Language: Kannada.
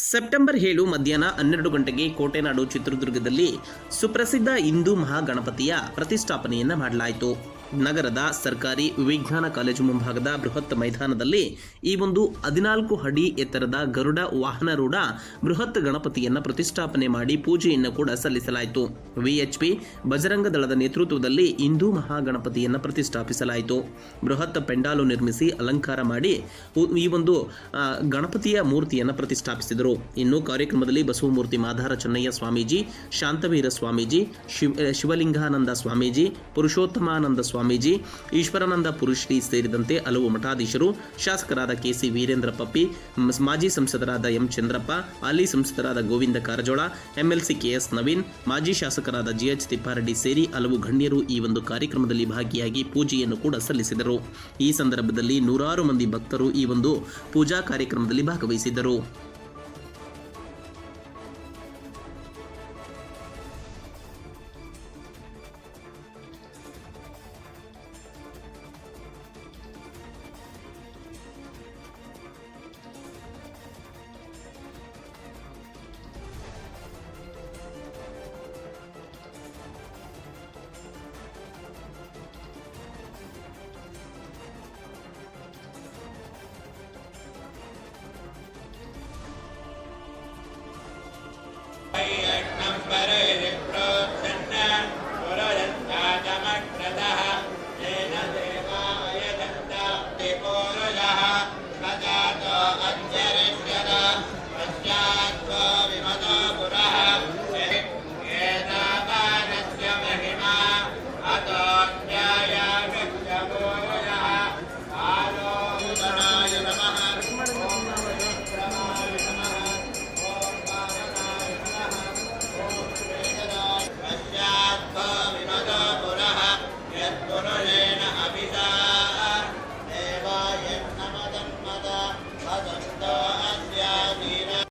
ಸೆಪ್ಟೆಂಬರ್ 7 ಮಧ್ಯಾಹ್ನ 12 ಗಂಟೆಗೆ ಕೋಟೆನಾಡು ಚಿತ್ರದುರ್ಗದಲ್ಲಿ ಸುಪ್ರಸಿದ್ಧ ಹಿಂದೂ ಮಹಾಗಣಪತಿಯ ಪ್ರತಿಷ್ಠಾಪನೆಯನ್ನು ಮಾಡಲಾಯಿತು. ನಗರದ ಸರ್ಕಾರಿ ವಿಜ್ಞಾನ ಕಾಲೇಜು ಮುಂಭಾಗದ ಬೃಹತ್ ಮೈದಾನದಲ್ಲಿ ಈ ಒಂದು 14 ಅಡಿ ಎತ್ತರದ ಗರುಡ ವಾಹನರೂಢ ಬೃಹತ್ ಗಣಪತಿಯನ್ನು ಪ್ರತಿಷ್ಠಾಪನೆ ಮಾಡಿ ಪೂಜೆಯನ್ನು ಕೂಡ ಸಲ್ಲಿಸಲಾಯಿತು. ವಿಎಚ್ಪಿ ಬಜರಂಗ ದಳದ ನೇತೃತ್ವದಲ್ಲಿ ಹಿಂದೂ ಮಹಾಗಣಪತಿಯನ್ನು ಪ್ರತಿಷ್ಠಾಪಿಸಲಾಯಿತು. ಬೃಹತ್ ಪೆಂಡಾಲು ನಿರ್ಮಿಸಿ ಅಲಂಕಾರ ಮಾಡಿ ಈ ಒಂದು ಗಣಪತಿಯ ಮೂರ್ತಿಯನ್ನು ಪ್ರತಿಷ್ಠಾಪಿಸಿದರು. ಇನ್ನು ಕಾರ್ಯಕ್ರಮದಲ್ಲಿ ಬಸವಮೂರ್ತಿ ಮಾಧಾರ ಚೆನ್ನಯ್ಯ ಸ್ವಾಮೀಜಿ, ಶಾಂತವೀರ ಸ್ವಾಮೀಜಿ, ಶಿವಲಿಂಗಾನಂದ ಸ್ವಾಮೀಜಿ, ಪುರುಷೋತ್ತಮಾನಂದ ಸ್ವಾಮೀಜಿ, ಈಶ್ವರಾನಂದ ಪುರುಶ್ರೀ ಸೇರಿದಂತೆ ಹಲವು ಮಠಾಧೀಶರು, ಶಾಸಕರಾದ ಕೆಸಿ ವೀರೇಂದ್ರ ಪಪ್ಪಿ, ಮಾಜಿ ಸಂಸದರಾದ ಎಂ ಚಂದ್ರಪ್ಪ, ಹಾಲಿ ಸಂಸದರಾದ ಗೋವಿಂದ ಕಾರಜೋಳ, ಎಂಎಲ್ಸಿ ಕೆಎಸ್ ನವೀನ್, ಮಾಜಿ ಶಾಸಕರಾದ ಜಿಎಚ್ ತಿಪ್ಪಾರೆಡ್ಡಿ ಸೇರಿ ಹಲವು ಗಣ್ಯರು ಈ ಒಂದು ಕಾರ್ಯಕ್ರಮದಲ್ಲಿ ಭಾಗಿಯಾಗಿ ಪೂಜೆಯನ್ನು ಕೂಡ ಸಲ್ಲಿಸಿದರು. ಈ ಸಂದರ್ಭದಲ್ಲಿ ನೂರಾರು ಮಂದಿ ಭಕ್ತರು ಈ ಒಂದು ಪೂಜಾ ಕಾರ್ಯಕ್ರಮದಲ್ಲಿ ಭಾಗವಹಿಸಿದ್ದರು.